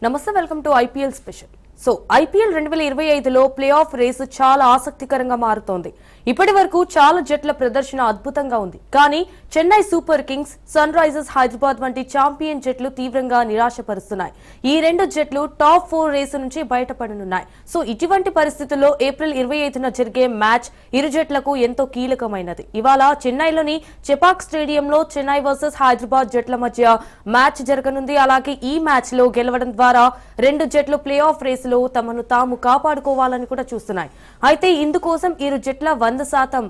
నమస్తే, welcome to IPL special. IPL 2025లో play off race చాలా ఆసక్తికరంగా మారుతోంది. ఇప్పటి వరకు చాలా జట్ల ప్రదర్శన అద్భుతంగా ఉంది. కానీ Chennai Super Kings, Sunrisers Hyderabad వంటి ఛాంపియన్ జట్లు తీవ్రంగా నిరాశపరుస్తున్నాయి. ఈ రెండు జట్లు టాప్ 4 రేసు నుంచి బయటపడనున్నాయి. ఇటువంటి పరిస్థితుల్లో ఏప్రిల్ 25న జరిగే మ్యాచ్ ఇరు జట్లకు ఎంతో కీలకమైనది. ఇవాళ చెన్నైలోని చెపాక్ స్టేడియంలో చెన్నై వర్సెస్ హైదరాబాద్ జట్ల మధ్య మ్యాచ్ జరగనుంది. అలాగే ఈ మ్యాచ్ లో గెలవడం ద్వారా రెండు జట్లు ప్లే ఆఫ్ రేసులో తమను తాము కాపాడుకోవాలని కూడా చూస్తున్నాయి. అయితే ఇందుకోసం ఇరు జట్ల 100%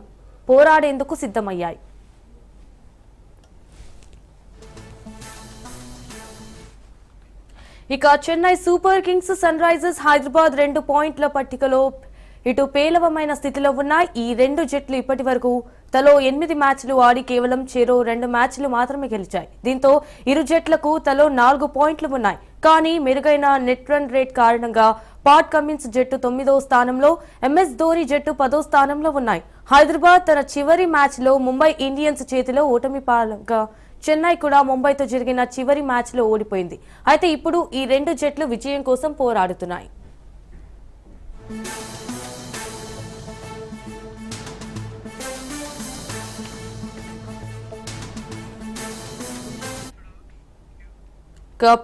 పోరాడేందుకు సిద్ధమయ్యాయి. ఇక Chennai Super Kings, Sunrisers Hyderabad 2 పాయింట్ల పట్టికలో ఇటు పేలవమైన స్థితిలో ఉన్నాయి. ఈ రెండు జట్లు ఇప్పటి వరకు తలో 8 మ్యాచ్లు ఆడి కేవలం చెరో 2 మ్యాచ్లు మాత్రమే గెలిచాయి. దీంతో ఇరు జట్లకు తలో 4 పాయింట్లు ఉన్నాయి. కానీ మెరుగైన నెట్ రన్ రేట్ కారణంగా పాట్ కమిన్స్ జట్టు 9వ స్థానంలో, ఎంఎస్ ధోని జట్టు 10వ స్థానంలో ఉన్నాయి. హైదరాబాద్ తన చివరి మ్యాచ్ లో ముంబై ఇండియన్స్ చేతిలో ఓటమి పాలగా చెన్నై కూడా ముంబైతో జరిగిన చివరి మ్యాచ్ లో ఓడిపోయింది. అయితే ఇప్పుడు ఈ రెండు జట్లు విజయం కోసం పోరాడుతున్నాయి.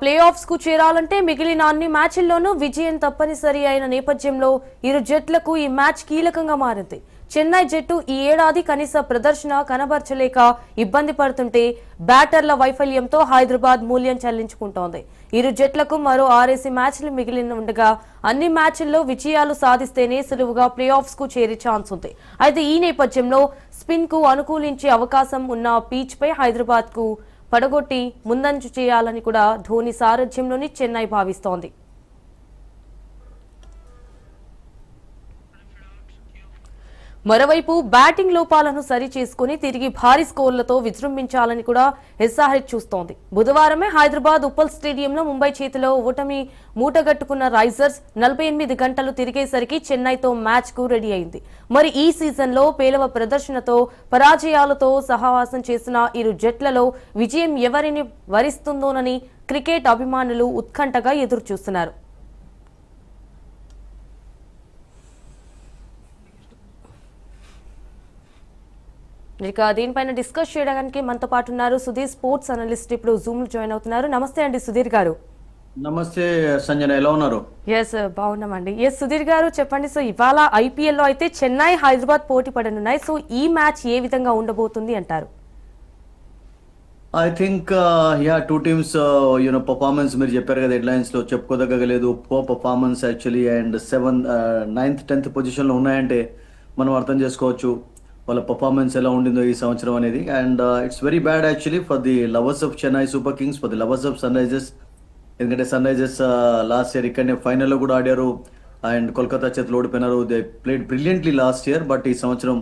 ప్లే ఆఫ్స్ కు చేరాలంటే మిగిలిన అన్ని మ్యాచ్ల్లోనూ విజయం తప్పనిసరి అయిన నేపథ్యంలో ఇరు జట్లకు ఈ మ్యాచ్ కీలకంగా మారింది. చెన్నై జట్టు ఈ ఏడాది కనీస ప్రదర్శన కనబర్చలేక ఇబ్బంది పడుతుంటే బ్యాటర్ల వైఫల్యంతో హైదరాబాద్ మూల్యం చెల్లించుకుంటోంది. ఇరు జట్లకు మరో 6 మ్యాచ్లు మిగిలి ఉండగా అన్ని మ్యాచ్ల్లో విజయాలు సాధిస్తేనే సులువుగా ప్లే ఆఫ్స్ కు చేరే ఛాన్స్ ఉంది. అయితే ఈ నేపథ్యంలో స్పిన్ కు అనుకూలించే అవకాశం ఉన్న పీచ్ పై హైదరాబాద్ కు పడగొట్టి ముందంజు చేయాలని కూడా ధోని సారథ్యంలోని చెన్నై భావిస్తోంది. మరోవైపు బ్యాటింగ్ లోపాలను సరి చేసుకుని తిరిగి భారీ స్కోర్లతో విజృంభించాలని కూడా ఎస్ఆర్హెచ్ చూస్తోంది. బుధవారమే హైదరాబాద్ ఉప్పల్ స్టేడియంలో ముంబై చేతిలో ఓటమి మూటగట్టుకున్న రైజర్స్ 48 గంటలు తిరిగేసరికి చెన్నైతో మ్యాచ్ కు రెడీ అయింది. మరి ఈ సీజన్లో పేలవ ప్రదర్శనతో పరాజయాలతో సహవాసం చేసిన ఇరు జట్లలో విజయం ఎవరిని వరిస్తుందోనని క్రికెట్ అభిమానులు ఉత్కంఠగా ఎదురు చూస్తున్నారు. ఇక దీనిపైన డిస్కస్ చేయడానికి మనతో పాటు ఉన్నారు సుధీర్, స్పోర్ట్స్ అనలిస్ట్, ఇప్పుడు జూమ్ లో జాయిన్ అవుతున్నారు. నమస్తే అండి సుధీర్ గారు. నమస్తే సంజన, ఎలా ఉన్నారు? ఎస్, బాగున్నామండి. ఎస్ సుధీర్ గారు, చెప్పండి. ఇవాళ ఐపీఎల్ లో అయితే చెన్నై, హైదరాబాద్ పోటీ పడనున్నాయి. ఈ మ్యాచ్ ఏ విధంగా ఉండబోతుంది అంటారు? I think two teams performance మీరు చెప్పారు కదా, హెడ్లైన్స్ లో చెప్పుకోదగ్గలేదు. Performance actually and 9th 10th position లో ఉన్నాయంటే మనం అర్థం చేసుకోవచ్చు వాళ్ళ పర్ఫార్మెన్స్ ఎలా ఉండిందో ఈ సంవత్సరం అనేది. And it's very bad actually for the lovers of Chennai Super Kings, for the lovers of Sunrisers. ఎందుకంటే సన్ రైజర్స్ లాస్ట్ ఇయర్ ఇక్కడనే ఫైనల్లో కూడా ఆడారు అండ్ కోల్కతా చేతిలో ఓడిపోయినారు. They played brilliantly last year, but ఈ సంవత్సరం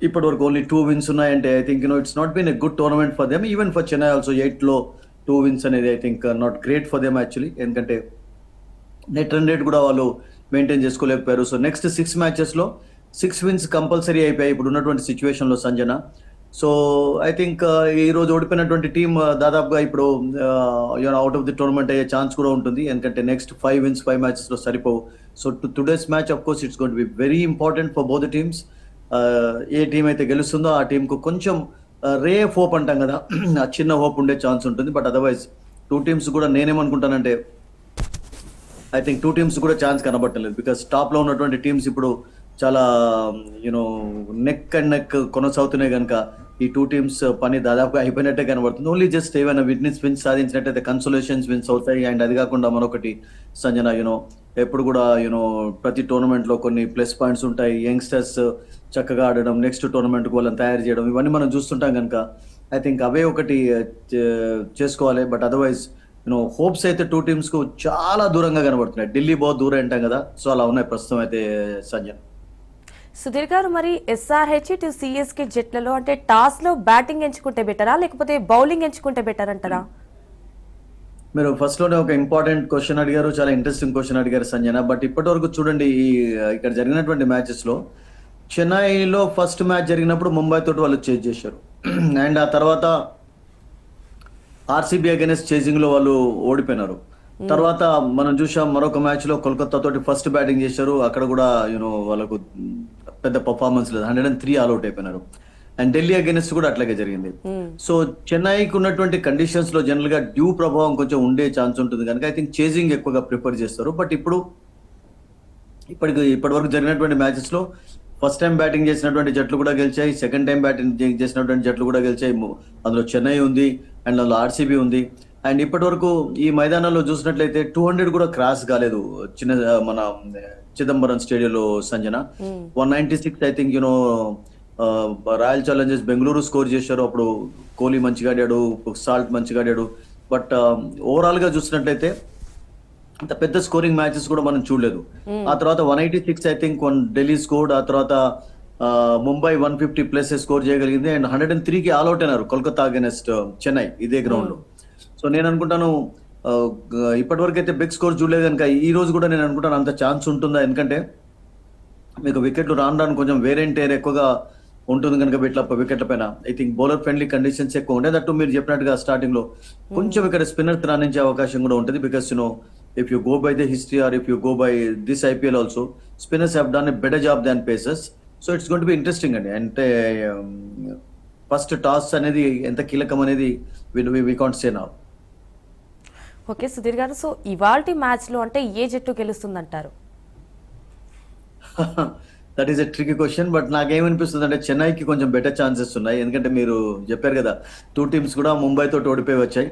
ఇప్పటి వరకు ఓన్లీ 2 wins ఉన్నాయంటే I think it's not been a good tournament for them. Even for Chennai also 8లో 2 wins అనేది I think not great for them actually. ఎందుకంటే నెట్ రన్ రేట్ కూడా వాళ్ళు మెయింటైన్ చేసుకోలేకపోయారు. సో నెక్స్ట్ 6 matchesలో 6 wins కంపల్సరీ అయిపోయాయి ఇప్పుడు ఉన్నటువంటి సిచ్యువేషన్లో సంజన. సో ఐ థింక్ ఈ రోజు ఓడిపోయినటువంటి టీం దాదాపుగా ఇప్పుడు అవుట్ ఆఫ్ ది టోర్నమెంట్ అయ్యే ఛాన్స్ కూడా ఉంటుంది. ఎందుకంటే నెక్స్ట్ 5 wins 5 matchesలో సరిపోవు. So today's match of course it's going to be very important for both the teams. A team అయితే గెలుస్తుందో ఆ టీంకు కొంచెం రే హోప్ అంటాం కదా, ఆ చిన్న హోప్ ఉండే ఛాన్స్ ఉంటుంది. బట్ అదర్వైజ్ 2 teams కూడా నేనేమనుకుంటానంటే ఐ థింక్ 2 teams కూడా ఛాన్స్ కనబట్టలేదు. బికాస్ టాప్లో ఉన్నటువంటి టీమ్స్ ఇప్పుడు చాలా నెక్ అండ్ నెక్ కొనసాగుతున్నాయి కనుక ఈ 2 teams పని దాదాపుగా అయిపోయినట్టే కనబడుతుంది. ఓన్లీ జస్ట్ ఏమైనా విన్స్ సాధించినట్టయితే కన్సోలేషన్స్ విన్స్ అవుతాయి. అండ్ అది కాకుండా మరొకటి సంజన, ఎప్పుడు కూడా ప్రతి టోర్నమెంట్లో కొన్ని ప్లస్ పాయింట్స్ ఉంటాయి. యంగ్స్టర్స్ చక్కగా ఆడడం, నెక్స్ట్ టోర్నమెంట్కి వాళ్ళని తయారు చేయడం, ఇవన్నీ మనం చూస్తుంటాం కనుక ఐ థింక్ అవే ఒకటి చేసుకోవాలి. బట్ అదర్వైజ్ హోప్స్ అయితే 2 teamsకు చాలా దూరంగా కనబడుతున్నాయి. ఢిల్లీ बहुत దూరం అంటాం కదా, సో అలా ఉన్నాయి ప్రస్తుతం అయితే సంజన. సుధీర్ గారు, మరి ఎస్ఆర్హెచ్ టు సిఎస్కే జట్లలో అంటే టాస్ లో బ్యాటింగ్ ఎంచుకుంటే బెటరా లేకపోతే బౌలింగ్ ఎంచుకుంటే బెటర్ అంటారా? మీరు ఫస్ట్ లోనే ఒక ఇంపార్టెంట్ క్వశ్చన్ అడిగారు, చాలా ఇంట్రెస్టింగ్ క్వశ్చన్ అడిగారు సంజన. బట్ ఇప్పటి వరకు చూడండి, ఇక్కడ జరిగినటువంటి మ్యాచెస్ లో చెన్నైలో ఫస్ట్ మ్యాచ్ జరిగినప్పుడు ముంబై తోటి వాళ్ళు చేజ్ చేశారు. అండ్ ఆ తర్వాత ఆర్సీబీ అగైనెస్ట్ చేజింగ్ లో వాళ్ళు ఓడిపోయినారు. తర్వాత మనం చూసాం మరొక మ్యాచ్ లో కోల్కతా తోటి ఫస్ట్ బ్యాటింగ్ చేశారు, అక్కడ కూడా వాళ్ళకు పెద్ద పర్ఫార్మెన్స్ లేదు, 103 ఆల్అౌట్ అయిపోయినారు. అండ్ ఢిల్లీ అగైనెస్ట్ కూడా అట్లాగే జరిగింది. సో చెన్నైకి ఉన్నటువంటి కండిషన్స్ లో జనరల్ గా డ్యూ ప్రభావం కొంచెం ఉండే ఛాన్స్ ఉంటుంది కనుక ఐ థింక్ చేజింగ్ ఎక్కువగా ప్రిఫర్ చేస్తారు. బట్ ఇప్పటి వరకు జరిగినటువంటి మ్యాచెస్ లో ఫస్ట్ టైం బ్యాటింగ్ చేసినటువంటి జట్లు కూడా గెలిచాయి, సెకండ్ టైం బ్యాటింగ్ చేసినటువంటి జట్లు కూడా గెలిచాయి. అందులో చెన్నై ఉంది అండ్ అందులో ఆర్సీబీ ఉంది. అండ్ ఇప్పటి వరకు ఈ మైదానంలో చూసినట్లయితే 200 కూడా క్రాస్ కాలేదు మన చిదంబరం స్టేడియంలో Sanjana. 196 I think royal Challengers Bengaluru score చేశారు, అప్పుడు కోహ్లీ మంచిగా ఆడాడు, సాల్ట్ మంచిగా ఆడాడు. బట్ ఓవరాల్ గా చూసినట్లయితే అంత పెద్ద స్కోరింగ్ మ్యాచెస్ కూడా మనం చూడలేదు. ఆ తర్వాత 186 ఐ థింక్ ఢిల్లీ స్కోర్డ్, ఆ తర్వాత ముంబై 150 ప్లస్ స్కోర్ చేయగలిగింది. అండ్ 103కి ఆల్అౌట్ అయినారు కోల్కతా అగైనెస్ట్ చెన్నై ఇదే గ్రౌండ్ లో. సో నేను అనుకుంటాను ఇప్పటి వరకు అయితే బిగ్ స్కోర్ చూడలేదు కనుక ఈ రోజు కూడా నేను అనుకుంటాను అంత ఛాన్స్ ఉంటుందా, ఎందుకంటే మీకు వికెట్లు రాను కొంచెం వేరెంటేర్ ఎక్కువగా ఉంటుంది కనుక వికెట్ల పైన I think bowler friendly conditions ఎక్కువ ఉండే. దట్టు మీరు చెప్పినట్టుగా స్టార్టింగ్ లో కొంచెం ఇక్కడ స్పిన్నర్స్ రాణించే అవకాశం కూడా ఉంటుంది. Because if you go by the history or if you go by this IPL also, spinners have done a better job than pacers. So it's going to be interesting అండి. అంటే first toss అనేది ఎంత కీలకం అనేది we can't say now. Okay Sudheer garu, so ఇవాల్టి match లో అంటే ఏ జట్టు గెలుస్తుందంటారు? That is a tricky question. But నాకేమనిపిస్తుంది అంటే చెన్నైకి కొంచెం బెటర్ ఛాన్సెస్ ఉన్నాయి, ఎందుకంటే మీరు చెప్పారు కదా 2 టీమ్స్ కూడా ముంబై తోటి ఓడిపోయి వచ్చాయి.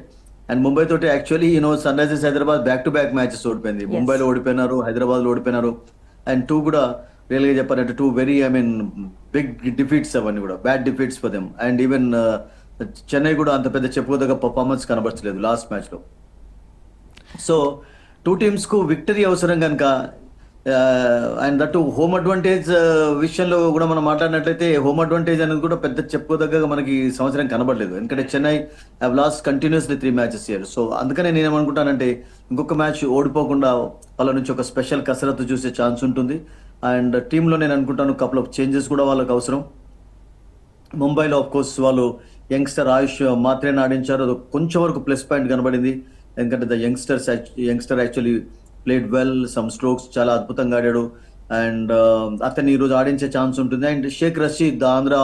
అండ్ ముంబై తోటి actually Sunrisers Hyderabad back to back matches ఓడిపోయింది. ముంబైలో ఓడిపోయినారు, హైదరాబాద్ లో ఓడిపోయినారు. అండ్ 2 కూడా రియల్ గా చెప్పారంటే 2 వెరీ బిగ్ డిఫీట్స్, అవన్నీ కూడా bad defeats for them. And even Chennai కూడా అంత పెద్ద చెప్పుకోదగ్గ పర్ఫార్మెన్స్ కనబరచలేదు లాస్ట్ మ్యాచ్ లో. సో 2 టీమ్స్ కు విక్టరీ అవసరం కనుక అండ్ దట్ హోమ్ అడ్వాంటేజ్ విషయంలో కూడా మనం మాట్లాడినట్లయితే హోమ్ అడ్వాంటేజ్ అనేది కూడా పెద్ద చెప్పుకోదగ్గ మనకి సంవత్సరం కనబడలేదు, ఎందుకంటే Chennai have lost continuously 3 matches year. So అందుకనే నేనేమనుకుంటానంటే ఇంకొక మ్యాచ్ ఓడిపోకుండా వాళ్ళ నుంచి ఒక స్పెషల్ కసరత్తు చూసే ఛాన్స్ ఉంటుంది. అండ్ టీంలో నేను అనుకుంటాను కపుల్ ఆఫ్ చేంజెస్ కూడా వాళ్ళకి అవసరం. ముంబైలో ఆఫ్ కోర్స్ వాళ్ళు యంగ్స్టర్ ఆయుష్ మాత్రమే ఆడించారు, అది కొంచెం వరకు ప్లస్ పాయింట్ కనబడింది, ఎందుకంటే youngster actually played well, some strokes చాలా అద్భుతంగా ఆడాడు. అండ్ అతన్ని ఈరోజు ఆడించే ఛాన్స్ ఉంటుంది. And Shaik Rasheed the Andhra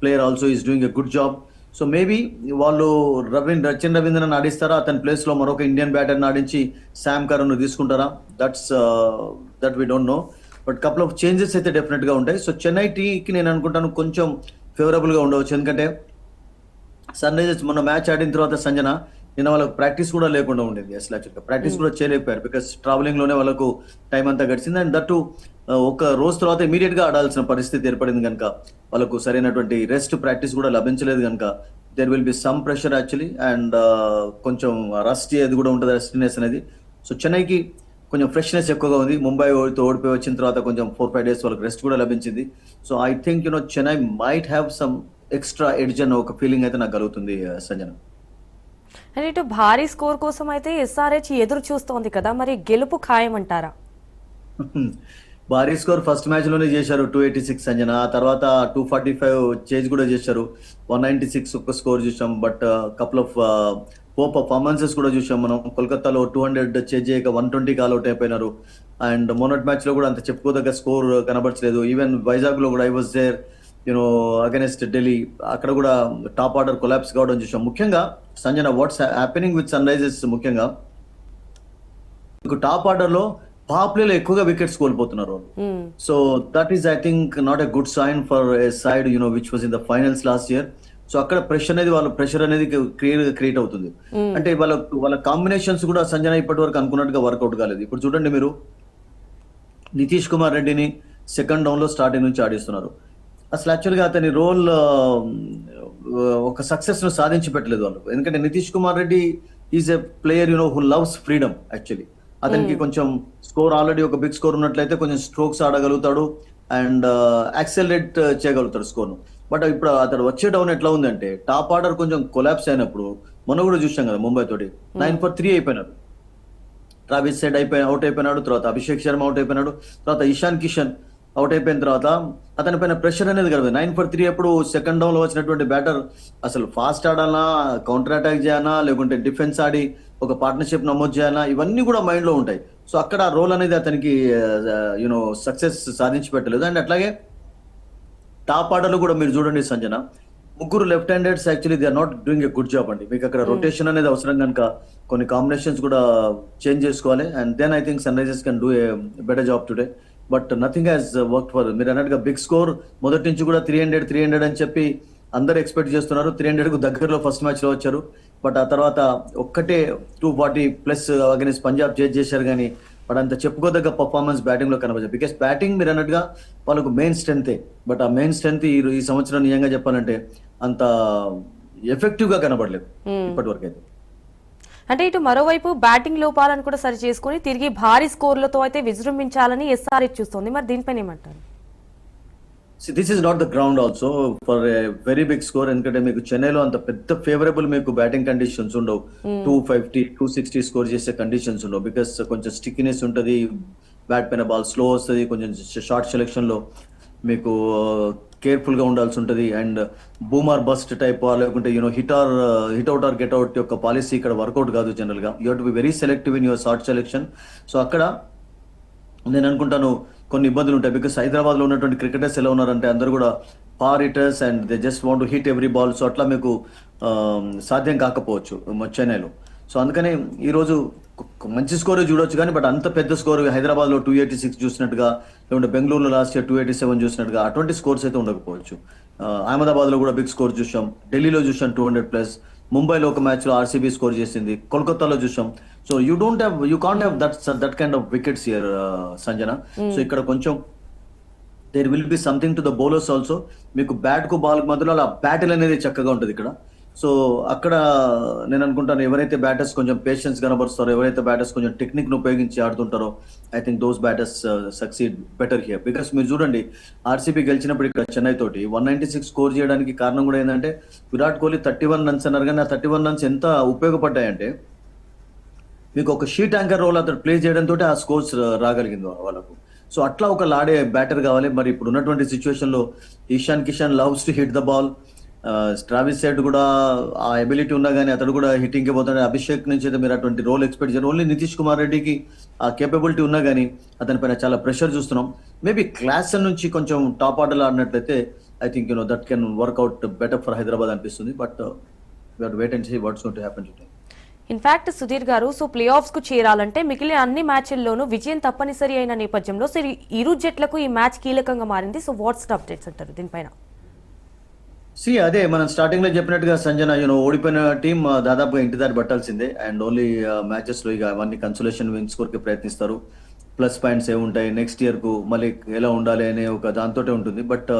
player also is doing a good job. So maybe వాళ్ళు రచిన్ రవీంద్రన్ ఆడిస్తారా, అతని ప్లేస్ లో మరొక ఇండియన్ బ్యాటర్ని ఆడించి శామ్ కరణ్ తీసుకుంటారా, that we don't know. But couple of changes అయితే డెఫినెట్ గా ఉంటాయి. సో చెన్నై టీకి నేను అనుకుంటాను కొంచెం ఫేవరబుల్ గా ఉండవచ్చు, ఎందుకంటే సన్ రైజర్స్ మొన్న మ్యాచ్ ఆడిన తర్వాత సంజన నిన్న వాళ్ళకి ప్రాక్టీస్ కూడా లేకుండా ఉండేది, అసలు యాక్చువల్గా ప్రాక్టీస్ కూడా చేయలేకపోయారు, బికాస్ ట్రావెలింగ్ లోనే వాళ్ళకు టైం అంతా గడిచింది. అండ్ దట్టు ఒక రోజు తర్వాత ఇమీడియట్ గా ఆడాల్సిన పరిస్థితి ఏర్పడింది కనుక వాళ్ళకు సరైనటువంటి రెస్ట్ ప్రాక్టీస్ కూడా లభించలేదు కనుక there will be some pressure actually. And కొంచెం రస్ట్ అది కూడా ఉంటుంది, రెస్టినెస్ అనేది. సో చెన్నైకి కొంచెం ఫ్రెష్నెస్ ఎక్కువగా ఉంది, ముంబై ఓడిపోయి వచ్చిన తర్వాత కొంచెం 4-5 డేస్ వాళ్ళకి రెస్ట్ కూడా లభించింది. So I think Chennai might have some extra edge అన్న ఒక ఫీలింగ్ అయితే నాకు కలుగుతుంది సంజన. అండ్ ఇటు భారీ స్కోర్ కోసం అయితే ఎస్ఆర్హెచ్ ఎదురు చూస్తోంది కదా, మరి గెలుపు ఖాయం అంటారా? భారీ స్కోర్ ఫస్ట్ మ్యాచ్ లోనే చేశారు 286 సంజన, ఆ తర్వాత 245 చేజ్ కూడా చేశారు, 196 ఒక స్కోర్ చూసాం. బట్ కపుల్ ఆఫ్ పర్ఫార్మెన్సెస్ కూడా చూసాం మనం. కోల్కతాలో 200 చేజ్ చేయక 120కి ఆల్అౌట్ అయిపోయినారు. అండ్ మొన్నటి మ్యాచ్ లో కూడా అంత చెప్పుకోదగ్గ స్కోర్ కనబడలేదు. ఈవెన్ వైజాగ్ లో కూడా I was there against Delhi, అక్కడ కూడా టాప్ ఆర్డర్ కొలాప్స్ కావడం చూసాం. ముఖ్యంగా Sanjana what's happening with Sunrisers, ముఖ్యంగా టాప్ ఆర్డర్ లో పవర్ ప్లేలో ఎక్కువగా వికెట్స్ కోల్పోతున్నారు. So that is I think not a good sign for a side which was in the finals last year. So అక్కడ pressure అనేది క్రియేట్ అవుతుంది. అంటే వాళ్ళ కాంబినేషన్స్ కూడా సంజన ఇప్పటి వరకు అనుకున్నట్టుగా వర్కౌట్ కాలేదు. ఇప్పుడు చూడండి మీరు, నితీష్ కుమార్ రెడ్డిని సెకండ్ డౌన్ లో స్టార్టింగ్ నుంచి ఆడిస్తున్నారు. అసలు యాక్చువల్గా అతని రోల్ ఒక సక్సెస్ ను సాధించి పెట్టలేదు వాళ్ళు, ఎందుకంటే Nitish Kumar Reddy is a player who loves freedom actually. అతనికి కొంచెం స్కోర్ ఆల్రెడీ ఒక బిగ్ స్కోర్ ఉన్నట్లయితే కొంచెం స్ట్రోక్స్ ఆడగలుగుతాడు అండ్ యాక్సెలరేట్ చేయగలుగుతాడు స్కోర్ ను. బట్ ఇప్పుడు అతడు వచ్చే డౌన్ ఎట్లా ఉందంటే టాప్ ఆర్డర్ కొంచెం కొలాప్స్ అయినప్పుడు మొన్న కూడా చూసాం కదా ముంబై తోటి 9 for 3 అయిపోయినారు. ట్రావిస్ హెడ్ అవుట్ అయిపోయినాడు, తర్వాత అభిషేక్ శర్మ అవుట్ అయిపోయినాడు, తర్వాత ఇషాన్ కిషన్ అవుట్ అయిపోయిన తర్వాత అతని పైన ప్రెషర్ అనేది కలదు. 9 for 3 అప్పుడు సెకండ్ డౌన్ లో వచ్చినటువంటి బ్యాటర్ అసలు ఫాస్ట్ ఆడాలా, కౌంటర్ అటాక్ చేయాలా, లేకుంటే డిఫెన్స్ ఆడి ఒక పార్ట్నర్షిప్ నమోదు చేయాలా, ఇవన్నీ కూడా మైండ్ లో ఉంటాయి. సో అక్కడ రోల్ అనేది అతనికి సక్సెస్ సాధించి పెట్టలేదు. అండ్ అట్లాగే టాప్ ఆర్డర్లో కూడా మీరు చూడండి సంజన, ముగ్గురు left handeds actually they are not doing a good job అండి. మీకు అక్కడ రొటేషన్ అనేది అవసరం కనుక కొన్ని కాంబినేషన్స్ కూడా చేంజ్ చేసుకోవాలి. And then I think Sunrisers can do a better job today. But nothing has work for. మీరు అన్నట్టుగా బిగ్ స్కోర్ మొదటి నుంచి కూడా 300 అని చెప్పి అందరు ఎక్స్పెక్ట్ చేస్తున్నారు. 300 కు దగ్గరలో ఫస్ట్ మ్యాచ్ లో వచ్చారు. బట్ ఆ తర్వాత ఒక్కటే 240+ అగైన్స్ పంజాబ్ చేశారు కానీ బట్ అంత చెప్పుకోదగ్గ పర్ఫార్మెన్స్ బ్యాటింగ్ లో కనబడదు. బికాస్ బ్యాటింగ్ మీరు అన్నట్టుగా వాళ్ళకు మెయిన్ స్ట్రెంతే. బట్ ఆ మెయిన్ స్ట్రెంత్ ఈ సంవత్సరం నిజంగా చెప్పాలంటే అంత ఎఫెక్టివ్ గా కనబడలేదు ఇప్పటి వరకు అయితే. అంటే ఇటు మరోవైపు బ్యాటింగ్ లోపాలను కూడా సరి చేసుకుని తిరిగి భారీ స్కోర్లతో అయితే విజృంభించాలని ఎస్ఆర్హెచ్ చూస్తోంది. మరి దీనిపైన ఏమంటారు? This is not the ground also for a very big score. ఎందుకంటే మీకు చెన్నైలో అంత పెద్ద ఫేవరబుల్ మీకు బ్యాటింగ్ కండిషన్స్ ఉండవు. 250, 260 స్కోర్ చేసే కండిషన్స్ ఉండవు. బికాస్ కొంచెం స్టిక్నెస్ ఉంటుంది, బ్యాట్ పైన బాల్ స్లో వస్తుంది, కొంచెం షార్ట్ సెలెక్షన్ లో మీకు కేర్ఫుల్ గా ఉండాల్సి ఉంటుంది. అండ్ బూమర్ బస్ట్ టైప్ లేకుంటే hit out or get out యొక్క పాలసీ ఇక్కడ వర్కౌట్ కాదు జనరల్ గా. You have to be very selective in your shot selection. So అక్కడ నేను అనుకుంటాను కొన్ని ఇబ్బందులు ఉంటాయి. బికాస్ హైదరాబాద్ లో ఉన్నటువంటి క్రికెటర్స్ ఎలా ఉన్నారంటే అందరూ కూడా power hitters and they just want to hit every ball. So అట్లా మీకు సాధ్యం కాకపోవచ్చు చెన్నైలో. సో అందుకనే ఈ రోజు మంచి స్కోర్ చూడొచ్చు కానీ బట్ అంత పెద్ద స్కోర్ హైదరాబాద్ లో 286 చూసినట్టుగా, లేకుంటే బెంగళూరులో లాస్ట్ ఇయర్ 287 చూసినట్టుగా అటువంటి స్కోర్స్ అయితే ఉండకపోవచ్చు. అహ్మదాబాద్ లో కూడా బిగ్ స్కోర్ చూసాం, ఢిల్లీలో చూసాం 200+, ముంబైలో ఒక మ్యాచ్ లో ఆర్సీబీ స్కోర్ చేసింది, కోల్కతాలో చూసాం. So you can't have that kind of wickets here Sanjana. So ఇక్కడ కొంచెం there will be something to the bowlers also. మీకు బ్యాట్ కు బాల్ మధ్యలో అలా బ్యాటిల్ అనేది చక్కగా ఉంటుంది ఇక్కడ. సో అక్కడ నేను అనుకుంటాను ఎవరైతే బ్యాటర్స్ కొంచెం పేషెన్స్ కనబరుస్తారో, ఎవరైతే బ్యాటర్స్ కొంచెం టెక్నిక్ ను ఉపయోగించి ఆడుతుంటారో, I think those batters succeed better here. Because మీరు చూడండి ఆర్సీబీ గెలిచినప్పుడు ఇక్కడ చెన్నై తోటి 196 స్కోర్ చేయడానికి కారణం కూడా ఏంటంటే విరాట్ కోహ్లీ 31 రన్స్ అన్నారు. కానీ ఆ 31 రన్స్ ఎంత ఉపయోగపడ్డాయంటే మీకు ఒక షీట్ యాంకర్ రోల్ అతను ప్లే చేయడంతో ఆ స్కోర్స్ రాగలిగింది వాళ్ళకు. సో అట్లా ఒక లాడే బ్యాటర్ కావాలి. మరి ఇప్పుడు ఉన్నటువంటి సిచ్యువేషన్ లో Ishan Kishan loves to hit the ball. Travis head కూడా ఆ ఎబిలిటీ ఉన్నా కానీ అతడు కూడా హిట్టింగ్ కి పోతాడు. అభిషేక్ నుంచి అయితే మీరు అటువంటి రోల్ ఎక్స్పెక్ట్ చేయరు. ఓన్లీ నితీష్ కుమార్ రెడ్డికి ఆ కేపబిలిటీ ఉన్నా కానీ అతని పైన చాలా ప్రెషర్ చూస్తున్నాం. మేబీ క్లాస్ నుంచి కొంచెం టాప్ ఆర్డర్ ఆడినట్లయితే I think that can work out better for Hyderabad అనిపిస్తుంది. But wait and see what's going to happen today. In fact Sudheer garu, so play offs కు చేరాలంటే మిగిలిన అన్ని మ్యాచ్ల్లోనూ విజయం తప్పనిసరి అయిన నేపథ్యంలో ఇరు జట్లకు ఈ మ్యాచ్ కీలకంగా మారింది. సో వాట్స్ అప్డేట్స్ అంటారు దీనిపైన? అదే మనం స్టార్టింగ్ లో చెప్పినట్టుగా సంజన ఓడిపోయిన టీం దాదాపుగా ఇంటి దారి పట్టాల్సిందే. అండ్ ఓన్లీ మ్యాచెస్ లో ఇక అవన్నీ కన్సోలేషన్ విన్స్ కొరకు ప్రయత్నిస్తారు. ప్లస్ పాయింట్స్ ఏముంటాయి, నెక్స్ట్ ఇయర్ కు మళ్ళీ ఎలా ఉండాలి అనే ఒక దాంతో ఉంటుంది. బట్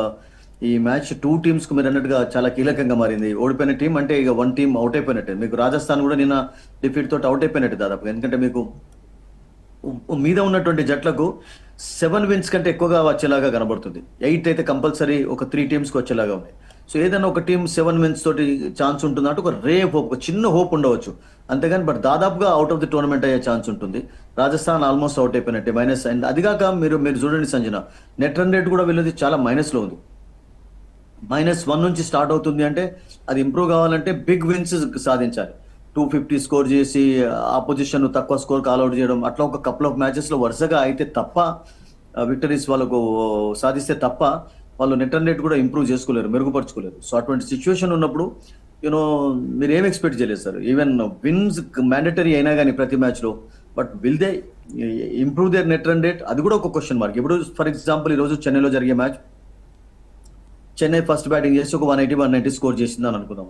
ఈ మ్యాచ్ 2 టీమ్స్ కు మీరు అన్నట్టుగా చాలా కీలకంగా మారింది. ఓడిపోయిన టీం అంటే ఇక 1 టీం అవుట్ అయిపోయినట్టే. మీకు రాజస్థాన్ కూడా నిన్న డిఫీట్ తోటి అవుట్ అయిపోయినట్టు దాదాపుగా. ఎందుకంటే మీకు మీద ఉన్నటువంటి జట్లకు 7 విన్స్ కంటే ఎక్కువగా వచ్చేలాగా కనబడుతుంది. 8 అయితే కంపల్సరీ ఒక 3 టీమ్స్ కి వచ్చేలాగా ఉన్నాయి. సో ఏదైనా ఒక టీం 7 విన్స్ తోటి ఛాన్స్ ఉంటుంది అంటే ఒక హోప్, ఒక చిన్న హోప్ ఉండవచ్చు అంతేగాని బట్ దాదాపుగా అవుట్ ఆఫ్ ది టోర్నమెంట్ అయ్యే ఛాన్స్ ఉంటుంది. రాజస్థాన్ ఆల్మోస్ట్ అవుట్ అయిపోయినట్టే మైనస్. అండ్ అదిగాక మీరు చూడండి సంజన, నెట్ రన్ రేట్ కూడా వీళ్ళది చాలా మైనస్ లో ఉంది. -1 నుంచి స్టార్ట్ అవుతుంది అంటే అది ఇంప్రూవ్ కావాలంటే బిగ్ విన్స్ సాధించాలి. 250 స్కోర్ చేసి ఆపోజిషన్ తక్కువ స్కోర్ కాల్అౌట్ చేయడం అట్లా ఒక కపుల్ ఆఫ్ మ్యాచెస్ లో వరుసగా అయితే తప్ప విక్టరీస్ వాళ్ళకు సాధిస్తే తప్ప వాళ్ళు నెట్ రన్ రేట్ కూడా ఇంప్రూవ్ చేసుకోలేరు, మెరుగుపరచుకోలేరు. సో అటువంటి సిచ్యువేషన్ ఉన్నప్పుడు మీరు ఏం ఎక్స్పెక్ట్ చేయలేదు సార్. ఈవెన్ విన్స్ మ్యాండేటరీ అయినా కానీ ప్రతి మ్యాచ్ లో, but will they improve their net run rate? అది కూడా ఒక క్వశ్చన్ మార్క్. ఇప్పుడు ఫర్ ఎగ్జాంపుల్ ఈ రోజు చెన్నైలో జరిగే మ్యాచ్, చెన్నై ఫస్ట్ బ్యాటింగ్ చేసి ఒక 180-190 స్కోర్ చేసిందని అనుకుందాం.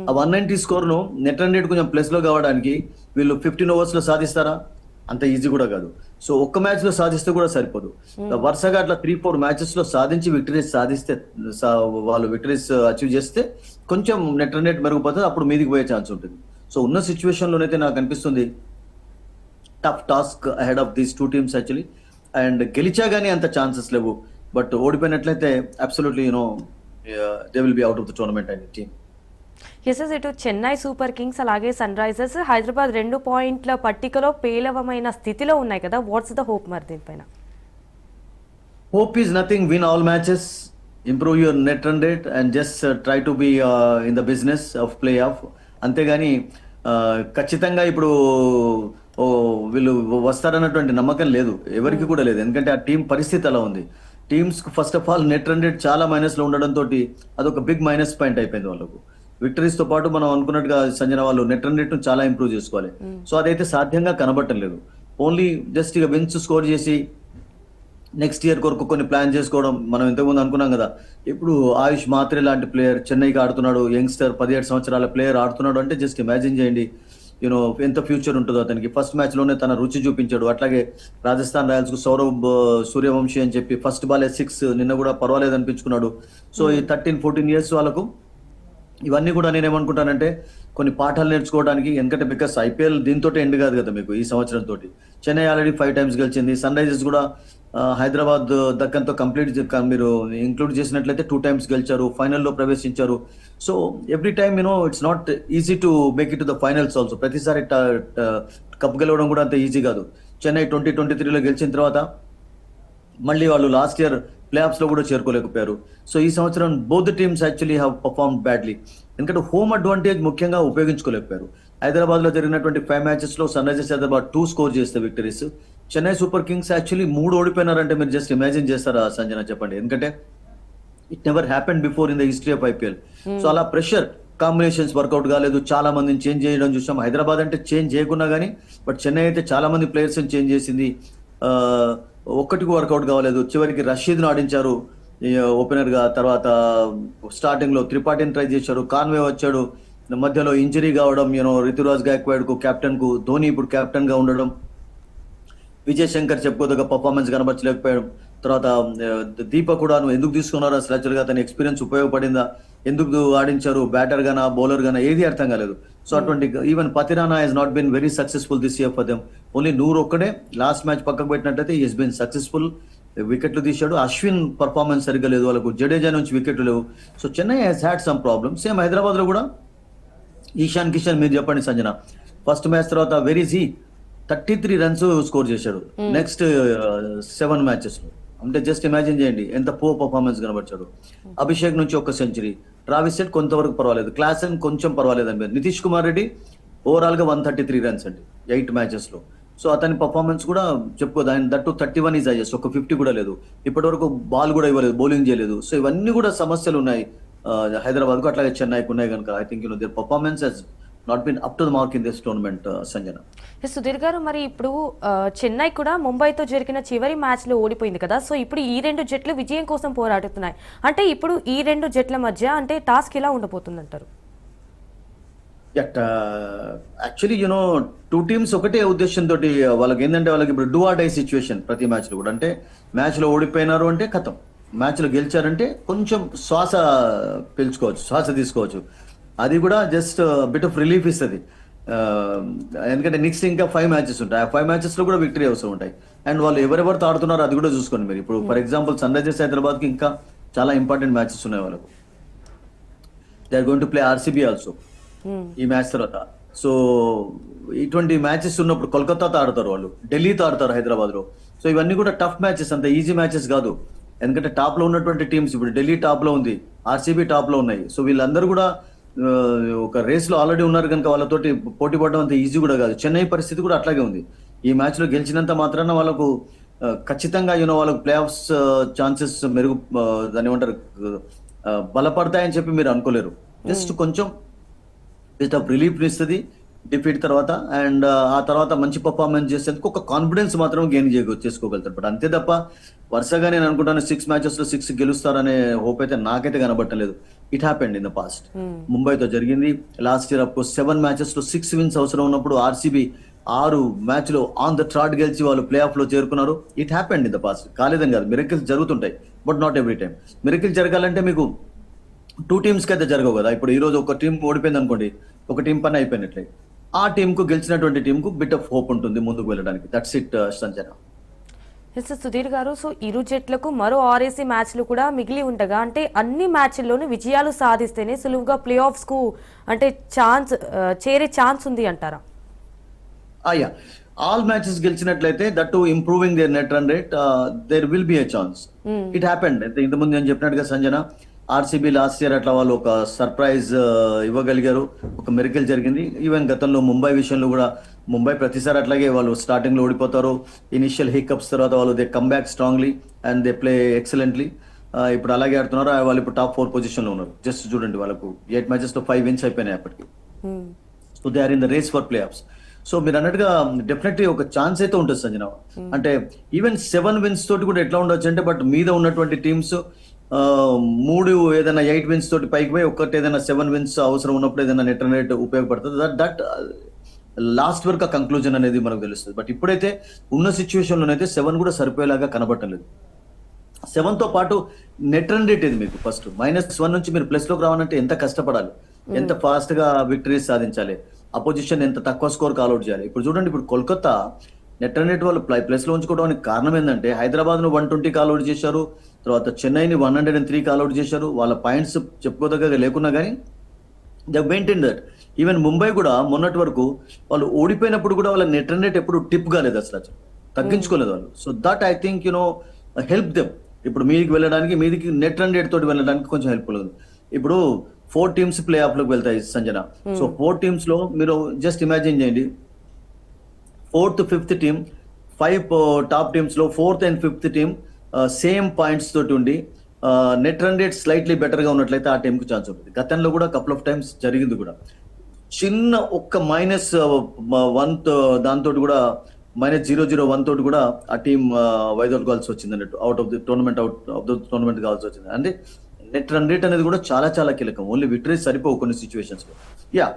ఆ 190 స్కోర్ ను నెట్ రన్ రేట్ కొంచెం ప్లస్ లో కావడానికి వీళ్ళు 15 overs లో సాధిస్తారా? అంత ఈజీ కూడా కాదు. సో ఒక్క మ్యాచ్ లో సాధిస్తే కూడా సరిపోదు. వరుసగా అట్లా 3-4 మ్యాచెస్ లో సాధించి విక్టరీస్ సాధిస్తే వాళ్ళు విక్టరీస్ అచీవ్ చేస్తే కొంచెం నెట్ రన్ రేట్ మెరుగుపోతుంది, అప్పుడు మీదికి పోయే ఛాన్స్ ఉంటుంది. సో ఉన్న సిచ్యువేషన్ లోనైతే నాకు అనిపిస్తుంది tough task ahead of these 2 teams actually. And గెలిచా గానీ అంత ఛాన్సెస్ లేవు. బట్ ఓడిపోయినట్లయితే absolutely they will be out of the tournament and team. ఇటు చెన్నై సూపర్ కింగ్స్ అలాగే సన్ రైజర్స్ హైదరాబాద్ 2 పాయింట్ల పట్టికలో పేలవమైన స్థితిలో ఉన్నాయి కదా. వాట్స్ ద హోప్ మరి దీనిపైన? Hope is nothing. Win all matches, improve your net run rate, and just try to be in the business of playoff. అంతేగాని ఖచ్చితంగా ఇప్పుడు ఓ వీళ్ళు వస్తారన్నటువంటి నమ్మకం లేదు, ఎవరికి కూడా లేదు. ఎందుకంటే ఆ టీం పరిస్థితి అలా ఉంది. Teams first of all net run rate చాలా మైనస్ లో ఉండడంతో అదొక బిగ్ మైనస్ పాయింట్ అయిపోయింది వాళ్ళకు. విక్టరీస్ తో పాటు మనం అనుకున్నట్టుగా సంజన వాళ్ళు నెట్ రన్ రేట్ ను చాలా ఇంప్రూవ్ చేసుకోవాలి. సో అదైతే సాధ్యంగా కనబడటం లేదు. ఓన్లీ జస్ట్ ఇక విన్స్ స్కోర్ చేసి నెక్స్ట్ ఇయర్ కొరకు కొన్ని ప్లాన్ చేసుకోవడం. మనం ఇంతకుముందు అనుకున్నాం కదా, ఇప్పుడు ఆయుష్ మాత్రే లాంటి ప్లేయర్ చెన్నైకి ఆడుతున్నాడు, యంగ్స్టర్ 17 సంవత్సరాల ప్లేయర్ ఆడుతున్నాడు అంటే జస్ట్ ఇమాజిన్ చేయండి యూనో ఎంత ఫ్యూచర్ ఉంటుందో అతనికి. ఫస్ట్ మ్యాచ్ లోనే తన రుచి చూపించాడు. అట్లాగే రాజస్థాన్ రాయల్స్ కు సౌరవ్ సూర్యవంశీ అని చెప్పి ఫస్ట్ బాల్ 6 నిన్న కూడా పర్వాలేదు అనిపించుకున్నాడు. సో ఈ 13-14 ఇయర్స్ వాళ్ళకు ఇవన్నీ కూడా నేనేమనుకుంటానంటే కొన్ని పాఠాలు నేర్చుకోవడానికి. ఎందుకంటే బికాస్ ఐపీఎల్ దీంతో ఎండ్ కాదు కదా మీకు ఈ సంవత్సరం తోటి. చెన్నై ఆల్రెడీ 5 times గెలిచింది. సన్ రైజర్స్ కూడా హైదరాబాద్ దక్కన్తో కంప్లీట్ మీరు ఇంక్లూడ్ చేసినట్లయితే 2 times గెలిచారు, ఫైనల్లో ప్రవేశించారు. So every time it's not easy to make it to the finals also. ప్రతిసారి కప్ గెలవడం కూడా అంత ఈజీ కాదు. చెన్నై 2023లో గెలిచిన తర్వాత మళ్ళీ వాళ్ళు లాస్ట్ ఇయర్ ప్లే ఆఫ్స్ లో కూడా చేరుకోలేకపోయారు. సో ఈ సంవత్సరం both teams actually have perform badly. ఎందుకంటే హోమ్ అడ్వాంటేజ్ ముఖ్యంగా ఉపయోగించుకోలేకపోయారు. హైదరాబాద్ లో జరిగినటువంటి 5 matches లో సన్ రైజర్స్ హైదరాబాద్ 2 స్కోర్ చేస్తే victories. Chennai Super Kings actually 3 ఓడిపోయినారంటే మీరు జస్ట్ ఇమాజిన్ చేస్తారా సంజన, చెప్పండి. ఎందుకంటే it never happened before in the history of IPL. So అలా ప్రెషర్ కాంబినేషన్స్ వర్కౌట్ కాలేదు. చాలా మందిని చేంజ్ చేయడం చూసాం. హైదరాబాద్ అంటే చేంజ్ చేయకున్నా కానీ, బట్ చెన్నై అయితే చాలా మంది ప్లేయర్స్ చేంజ్ చేసింది. ఒక్కటికి వర్కౌట్ కావలేదు. చివరికి రషీద్ను ఆడించారు ఓపెనర్ గా. తర్వాత స్టార్టింగ్ లో త్రిపాఠిని ట్రై చేశారు, కాన్వే వచ్చాడు, మధ్యలో ఇంజరీ కావడం, రితురాజ్ గాయక్వాడ్ కు కెప్టెన్ కు, ధోని ఇప్పుడు కెప్టెన్ గా ఉండడం, విజయ్ శంకర్ చెప్పుకోదగ్గ పర్ఫార్మెన్స్ కనబరచలేకపోయాడు. తర్వాత దీపక్ కూడా నువ్వు ఎందుకు తీసుకున్నారో అసలు యాక్చువల్గా అతని ఎక్స్పీరియన్స్ ఉపయోగపడిందా, ఎందుకు ఆడించారు, బ్యాటర్ గానా బౌలర్ గానా ఏది అర్థం కాలేదు. సో అటువంటి even Pathirana he's not been very successful this year for them. Only 100 ఒక్కడే లాస్ట్ మ్యాచ్ పక్కకు పెట్టినట్టయితే ఈస్ బీన్ సక్సెస్ఫుల్. వికెట్లు తీశాడు. అశ్విన్ పర్ఫార్మెన్స్ సరిగ్గా లేదు వాళ్ళకు. జడేజా నుంచి వికెట్లు లేవు. So Chennai has had some problem. Same Hyderabad లో కూడా ఈశాన్ కిషన్ మీరు చెప్పండి సంజన, ఫస్ట్ మ్యాచ్ తర్వాత వెరీజీ 33 runs స్కోర్ చేశాడు నెక్స్ట్ 7 matches లో. అంటే జస్ట్ ఇమాజిన్ చేయండి ఎంత పర్ఫార్మెన్స్ కనబడ్డాడు. అభిషేక్ నుంచి 1 century, ట్రావిస్ హెడ్ కొంతవరకు పర్వాలేదు, క్లాసెన్ కొంచెం పర్వాలేదు అని. నితీష్ కుమార్ రెడ్డి ఓవరాల్ గా 133 runs అండి 8 matches లో. సో అతని పర్ఫార్మెన్స్ కూడా చెప్పుకోదు. ఆయన దట్టు 31 is highest, ఒక 50 కూడా లేదు. ఇప్పటి వరకు బాల్ కూడా ఇవ్వలేదు, బౌలింగ్ చేయలేదు. సో ఇవన్నీ కూడా సమస్యలు ఉన్నాయి హైదరాబాద్ కు. అట్లాగే చెన్నైకి ఉన్నాయి కనుక I think their performance has not been up to the mark in this tournament Sanjana. Sudheer garu, మరి ఇప్పుడు చెన్నై కూడా ముంబైతో జరిగిన చివరి మ్యాచ్ లో ఓడిపోయింది కదా. సో ఇప్పుడు ఈ 2 జట్లు విజయం కోసం పోరాడుతున్నాయి. అంటే ఇప్పుడు ఈ 2 జట్ల మధ్య అంటే టాస్క్ ఎలా ఉండబోతుంది అంటారు? యాక్చువల్లీ 2 teams ఒకటే ఉద్దేశంతో వాళ్ళకి ఏంటంటే వాళ్ళకి ఇప్పుడు డూ ఆర్ డై సిచ్యువేషన్ ప్రతి మ్యాచ్ లో కూడా. అంటే మ్యాచ్ లో ఓడిపోయినారు అంటే కథం, మ్యాచ్ లో గెలిచారంటే కొంచెం శ్వాస పీల్చుకోవచ్చు, శ్వాస తీసుకోవచ్చు. అది కూడా జస్ట్ బిట్ ఆఫ్ రిలీఫ్ ఇస్తుంది. ఎందుకంటే నెక్స్ట్ ఇంకా 5 matches ఉంటాయి. ఆ 5 matches లో కూడా విక్టరీ అవసరం ఉంటాయి. అండ్ వాళ్ళు ఎవరెవరితో ఆడుతున్నారో అది కూడా చూసుకోండి మీరు. ఇప్పుడు for example Sunrisers Hyderabad కి ఇంకా చాలా ఇంపార్టెంట్ మ్యాచెస్ ఉన్నాయి వాళ్ళకు. They are going to play RCB also ఈ మ్యాచ్ తర్వాత. సో ఇటువంటి మ్యాచెస్ ఉన్నప్పుడు కోల్కతాతో ఆడతారు వాళ్ళు, ఢిల్లీతో ఆడతారు హైదరాబాద్ లో. సో ఇవన్నీ కూడా టఫ్ మ్యాచెస్, అంత ఈజీ మ్యాచెస్ కాదు. ఎందుకంటే టాప్ లో ఉన్నటువంటి టీమ్స్, ఇప్పుడు ఢిల్లీ టాప్ లో ఉంది, ఆర్సీబీ టాప్ లో ఉన్నాయి. సో వీళ్ళందరూ కూడా ఒక రేస్ లో ఆల్రెడీ ఉన్నారు కనుక వాళ్ళతోటి పోటీ పడడం అంత ఈజీ కూడా కాదు. చెన్నై పరిస్థితి కూడా అట్లాగే ఉంది. ఈ మ్యాచ్ లో గెలిచినంత మాత్రాన వాళ్ళకు ఖచ్చితంగా వాళ్ళకు ప్లే ఆఫ్స్ ఛాన్సెస్ మెరుగు దాని ఏమంటారు బలపడతాయని చెప్పి మీరు అనుకోలేరు. జస్ట్ కొంచెం బిట్ ఆఫ్ రిలీఫ్ ఇస్తుంది డిఫీట్ తర్వాత. అండ్ ఆ తర్వాత మంచి పర్ఫార్మెన్స్ చేసేందుకు ఒక కాన్ఫిడెన్స్ మాత్రం గెయిన్ చేసుకోగలుగుతారు. బట్ అంతే తప్ప వరుసగా నేను అనుకుంటాను 6 matches లో 6 గెలుస్తారనే హోప్ అయితే నాకైతే కనబట్టలేదు. It happened in the past. ముంబైతో జరిగింది లాస్ట్ ఇయర్. అఫ్కోర్స్ 7 matches లో 6 wins అవసరం ఉన్నప్పుడు ఆర్సీబీ 6 match లో ఆన్ ద ట్రాట్ గెలిచి వాళ్ళు ప్లే ఆఫ్ లో చేరుకున్నారు. It happened in the past. కాలేదని కాదు, మిరకిల్స్ జరుగుతుంటాయి, but not every time. Miracle జరగాలంటే మీకు 2 teams కి అయితే జరగవు కదా. ఇప్పుడు ఈ రోజు ఒక టీం ఓడిపోయింది అనుకోండి, ఒక టీం పని అయిపోయినట్లే. ఆ టీం కు గెలిచినటువంటి టీం కు బిట్ ఆఫ్ హోప్ ఉంటుంది ముందుకు వెళ్ళడానికి. That's it Sanjana. Sudheer garu, so ఇరు జట్లకు మరో 6 మ్యాచ్లు కూడా మిగిలి ఉండగా, అంటే అన్ని మ్యాచ్ల్లోనూ విజయాలు సాధిస్తేనే సులువుగా ప్లే ఆఫ్స్ కు అంటే చేరే ఛాన్స్ ఉంది అంటారా? అయ్యా ఆల్ మ్యాచెస్ గెలిచినట్లయితే that to improving there net run rate there will be a chance. It happened. అయితే ఇంతకుముందు నేను చెప్పినట్టుగా సంజన, ఆర్సీబీ లాస్ట్ ఇయర్ అట్లా వాళ్ళు ఒక సర్ప్రైజ్ ఇవ్వగలిగారు, ఒక మెరికల్ జరిగింది. ఈవెన్ గతంలో ముంబై విషయంలో కూడా, ముంబై ప్రతిసారి అట్లాగే వాళ్ళు స్టార్టింగ్ లో ఓడిపోతారు, ఇనిషియల్ హికప్స్ తర్వాత వాళ్ళు they come back strongly and they play excellently. ఇప్పుడు అలాగే ఆడుతున్నారు. వాళ్ళు ఇప్పుడు టాప్ 4 పొజిషన్ లో ఉన్నారు. జస్ట్ చూడండి, వాళ్ళకు 8 మ్యాచెస్ లో 5 విన్స్ అయిపోయినాయి అప్పటికి. So they are in the race for playoffs. So మీరు అన్నట్టుగా డెఫినెట్లీ ఒక ఛాన్స్ అయితే ఉంటుంది సంజన. అంటే ఈవెన్ 7 విన్స్ తోటి కూడా ఎట్లా ఉండొచ్చు అంటే, బట్ మీద ఉన్నటువంటి టీమ్స్ 3 ఏదైనా 8 విన్స్ తోటి పైకి పోయి, ఒక్కటి ఏదైనా 7 విన్స్ అవసరం ఉన్నప్పుడు ఏదైనా నెట్ రన్ రేట్ ఉపయోగపడుతుంది. దట్ లాస్ట్ వరకు ఆ కంక్లూజన్ అనేది మనకు తెలుస్తుంది. బట్ ఇప్పుడైతే ఉన్న సిచ్యువేషన్ లోనైతే 7 కూడా సరిపోయేలాగా కనబడలేదు. 7 తో పాటు నెట్ రన్ రేట్ ఇది మీకు ఫస్ట్ -1 నుంచి మీరు ప్లస్ లోకి రావాలంటే ఎంత కష్టపడాలి, ఎంత ఫాస్ట్ గా విక్టరీస్ సాధించాలి, అపోజిషన్ ఎంత తక్కువ స్కోర్ కాల్అౌట్ చేయాలి. ఇప్పుడు చూడండి, ఇప్పుడు కోల్కతా నెట్ రన్ రేట్ వాళ్ళు ప్లస్ లో ఉంచుకోవడానికి కారణం ఏంటంటే, హైదరాబాద్ ను 120 కాల్అౌట్ చేశారు, తర్వాత చెన్నైని 103 కాల్అౌట్ చేశారు. వాళ్ళ పాయింట్స్ చెప్పుకోదగ్గ లేకున్నా కానీ they maintain that. Even Mumbai కూడా మొన్నటి వరకు వాళ్ళు ఓడిపోయినప్పుడు కూడా వాళ్ళ నెట్ రన్ రేట్ ఎప్పుడు టిప్ కాలేదు, అసలు తగ్గించుకోలేదు వాళ్ళు. So that I think help them. ఇప్పుడు మీదికి వెళ్ళడానికి, మీదికి నెట్ రన్ రేట్ తోటి వెళ్ళడానికి కొంచెం హెల్ప్ఫుల్ ఉంది. ఇప్పుడు 4 టీమ్స్ ప్లే ఆఫ్ లోకి వెళ్తాయి సంజన. సో 4 టీమ్స్ లో మీరు జస్ట్ ఇమాజిన్ చేయండి, 4th 5th team, 5 top teams లో 4th and 5th team same points తోటి ఉండి net run rate slightly better గా ఉన్నట్లయితే ఆ టీమ్ కు ఛాన్స్ ఉంటుంది. గతంలో కూడా కపుల్ ఆఫ్ టైమ్స్ జరిగింది కూడా. చిన్న ఒక్క -1 దాంతో కూడా -001 తోటి కూడా ఆ టీం వైదౌట్ కావాల్సి వచ్చింది అన్నట్టు, అవుట్ ఆఫ్ ది టోర్నమెంట్ కావాల్సి వచ్చింది. అంటే నెట్ రన్ రేట్ అనేది కూడా చాలా చాలా కీలకం. ఓన్లీ విక్టరీస్ సరిపోవు కొన్ని సిచ్యువేషన్స్ లో. Yeah,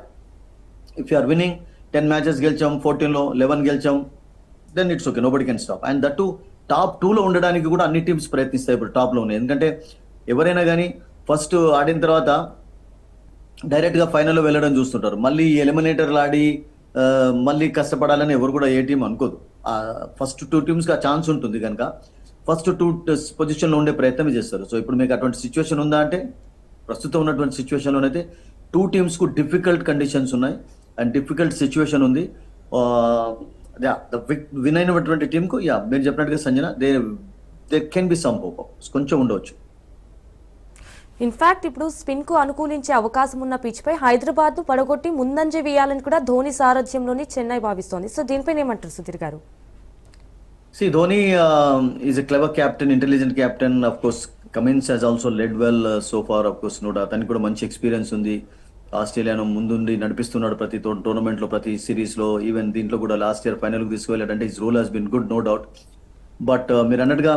if you are winning 10 matches గెలిచాం, 14 లో 11 గెలిచాం, then it's okay, nobody can stop. And that top 2 లో ఉండడానికి కూడా అన్ని టీమ్స్ ప్రయత్నిస్తాయి ఇప్పుడు టాప్ లో ఉన్నాయి. ఎందుకంటే ఎవరైనా కానీ ఫస్ట్ ఆడిన తర్వాత డైరెక్ట్ గా ఫైనల్లో వెళ్ళడం చూస్తుంటారు. మళ్ళీ ఎలిమినేటర్లు ఆడి మళ్ళీ కష్టపడాలని ఎవరు కూడా ఏ టీం అనుకోదు. ఫస్ట్ 2 టీమ్స్ కి ఆ ఛాన్స్ ఉంటుంది కనుక ఫస్ట్ 2 పొజిషన్ లో ఉండే ప్రయత్నం చేస్తారు. సో ఇప్పుడు మీకు అటువంటి సిచ్యువేషన్ ఉందా అంటే, ప్రస్తుతం ఉన్నటువంటి సిచ్యువేషన్ లోనైతే 2 టీమ్స్ కు డిఫికల్ట్ కండిషన్స్ ఉన్నాయి అండ్ డిఫికల్ట్ సిచ్యువేషన్ ఉంది. విన్ అయినటువంటి టీమ్ కు మీరు చెప్పినట్టుగా Sanjana, they can be some hope, కొంచెం ఉండవచ్చు. ఇన్ఫాక్ట్ ఇప్పుడు స్పిన్ కు అనుకూలించే అవకాశం ఉన్న పిచ్ పై హైదరాబాద్ ను పడగొట్టి ముందంజ వేయాలని కూడా ధోని సారథ్యంలోని చెన్నై భావిస్తోంది. సో దీనిపైన ఏమంటారు సుధీర్ గారు? See, Dhoni is a clever captain, intelligent captain. Of course, Cummins has also led well so far. Of course, no doubt. అతనికి కూడా మంచి ఎక్స్పీరియన్స్ ఉంది. ఆస్ట్రేలియాను ముందుండి నడిపిస్తున్నాడు ప్రతి టోర్నమెంట్ లో, ప్రతి సిరీస్ లో. ఈవెన్ దీంట్లో కూడా లాస్ట్ ఇయర్ ఫైనల్ కు తీసుకువెళ్ళాడంటే his role has been good, no doubt. But మీరు అన్నట్టుగా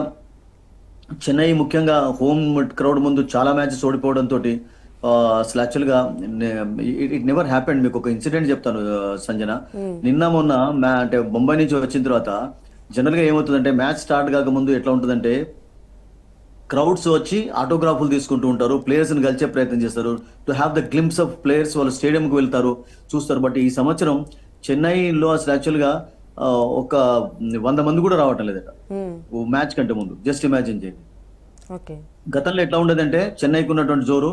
చెన్నై ముఖ్యంగా హోమ్ క్రౌడ్ ముందు చాలా మ్యాచెస్ ఓడిపోవడంతో అసలు యాక్చువల్ గా ఇట్ నెవర్ హ్యాపెండ్. మీకు ఒక ఇన్సిడెంట్ చెప్తాను సంజన. నిన్న మొన్న అంటే బొంబాయి నుంచి వచ్చిన తర్వాత జనరల్ గా ఏమవుతుందంటే, మ్యాచ్ స్టార్ట్ కాకముందు ఎట్లా ఉంటుందంటే, క్రౌడ్స్ వచ్చి ఆటోగ్రాఫ్లు తీసుకుంటూ ఉంటారు, ప్లేయర్స్ ని కలిసే ప్రయత్నం చేస్తారు, to have the glimpse of players. వాళ్ళు స్టేడియం కు వెళ్తారు, చూస్తారు. బట్ ఈ సంవత్సరం చెన్నైలో అసలు యాక్చువల్ గా ఒక 100 మంది కూడా రావటం లేదట మ్యాచ్ కంటే ముందు. జస్ట్ ఇమాజిన్ చేయండి. గతంలో ఎట్లా ఉండేదంటే, చెన్నైకి ఉన్నటువంటి జోరు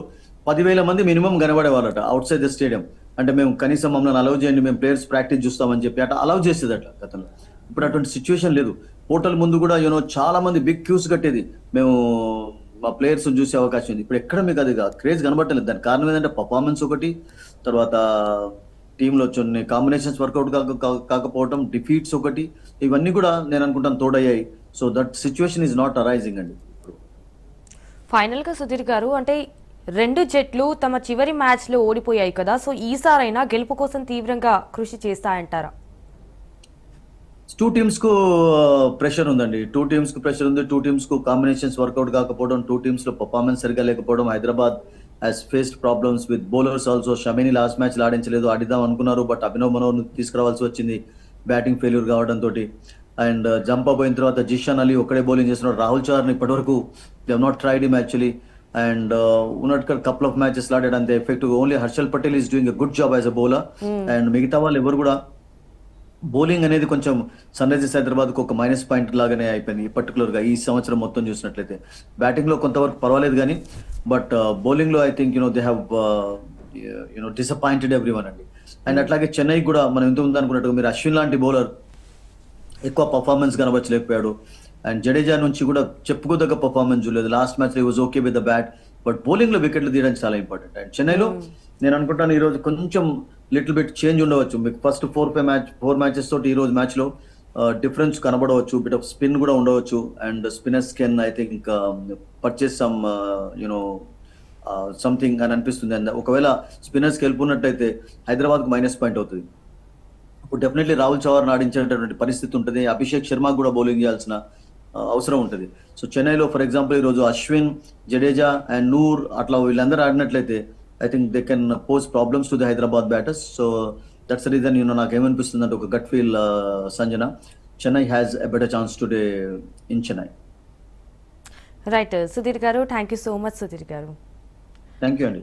10,000 మంది మినిమం కనబడేవాళ్ళట అవుట్ సైడ్ ద స్టేడియం. అంటే మేము కనీసం మమ్మల్ని అలౌ చేయండి, మేము ప్లేయర్స్ ప్రాక్టీస్ చూస్తామని చెప్పి అట్లా అలౌ చేసేది అట్లా గతంలో. ఇప్పుడు అటువంటి సిచ్యువేషన్ లేదు. హోటల్ ముందు కూడా చాలా మంది బిగ్ క్యూస్ కట్టేది, మేము మా ప్లేయర్స్ చూసే అవకాశం ఉంది. ఇప్పుడు ఎక్కడ మీకు అది క్రేజ్ కనబట్టలేదు. దానికి కారణం ఏంటంటే పర్ఫార్మెన్స్ ఒకటి, తర్వాత టీంలో కొన్ని కాంబినేషన్స్ వర్కౌట్ కాకపోవడం, డిఫీట్స్ ఒకటి, ఇవన్నీ కూడా నేను అనుకుంటాను తోడయ్యాయి. So that situation is not arising అండి. ఫైనల్ గా సుధీర్ గారు, అంటే 2 జట్లు తమ చివరి మ్యాచ్ లో ఓడిపోయాయి కదా, సో ఈసారైనా గెలుపు కోసం తీవ్రంగా కృషి చేస్తాయంటారా? 2 టీమ్స్ కు ప్రెషర్ ఉందండి. 2 టీమ్స్ కు ప్రెషర్ ఉంది. 2 టీమ్స్ కు కాంబినేషన్స్ వర్కౌట్ కాకపోవడం, 2 టీమ్స్ లో పర్ఫార్మెన్స్ సరిగా లేకపోవడం. Hyderabad has faced problems with bowlers also. షమీని లాస్ట్ మ్యాచ్ ఆడించలేదు, ఆడిద్దాం అనుకున్నారు, బట్ అభినవ్ మనోహర్ తీసుకురావాల్సి వచ్చింది బ్యాటింగ్ ఫెయిల్యూర్ కావడంతో. అండ్ జంప్ అయిపోయిన తర్వాత జిషాన్ అలీ ఒక్కడే బౌలింగ్ చేస్తున్నాడు. రాహుల్ చౌహార్ ఇప్పటివరకు they have not tried him actually. And Unadkat couple of matches ఆడాడు అంతే effective. Only Harshal Patel is doing a good job as a bowler. And మిగతా వాళ్ళు ఎవరు కూడా బౌలింగ్ అనేది కొంచెం సన్ రైజర్స్ హైదరాబాద్ కు ఒక మైనస్ పాయింట్ లాగానే అయిపోయింది పర్టికులర్ గా ఈ సంవత్సరం మొత్తం చూసినట్లయితే. బ్యాటింగ్ లో కొంతవరకు పర్వాలేదు కానీ, బట్ బౌలింగ్ లో I think they have disappointed everyone అండి. అండ్ అట్లాగే చెన్నై కూడా మనం ఎంత ఉందనుకున్నట్టు, మీరు అశ్విన్ లాంటి బౌలర్ ఎక్కువ పర్ఫార్మెన్స్ కనబచ్చలేకపోయాడు. అండ్ జడేజా నుంచి కూడా చెప్పుకోదగ్గ పర్ఫార్మెన్స్ చూడలేదు. లాస్ట్ మ్యాచ్లో was okay with the bat, but బౌలింగ్లో వికెట్లు తీయడం చాలా ఇంపార్టెంట్. అండ్ చెన్నైలో నేను అనుకుంటాను ఈ రోజు కొంచెం లిటిల్ బిట్ చేంజ్ ఉండవచ్చు. మీకు ఫస్ట్ 4 మ్యాచెస్ తోటి ఈ రోజు మ్యాచ్లో డిఫరెన్స్ కనబడవచ్చు. బిట్ ఆఫ్ స్పిన్ కూడా ఉండవచ్చు. And spinners can I think purchase some you know something అని అనిపిస్తుంది. అండ్ ఒకవేళ స్పిన్నర్స్కి వెళ్ళిపోయినట్టయితే హైదరాబాద్కు -పాయింట్ అవుతుంది. ఇప్పుడు డెఫినెట్లీ రాహుల్ చౌహాన్ ఆడించేటటువంటి పరిస్థితి ఉంటుంది. అభిషేక్ శర్మ కూడా బౌలింగ్ చేయాల్సిన అవసరం ఉంటుంది. సో చెన్నైలో ఫర్ ఎగ్జాంపుల్ ఈరోజు అశ్విన్, జడేజా అండ్ నూర్ అట్లా వీళ్ళందరూ ఆడినట్లయితే I think they can pose problems to the Hyderabad batters. So that's reason నాకు ఏమనిపిస్తుంది అంటే ఒక gut feel Sanjana, Chennai has a better chance today in Chennai. Right Sudheer garu, thank you so much Sudheer garu. Thank you అండి.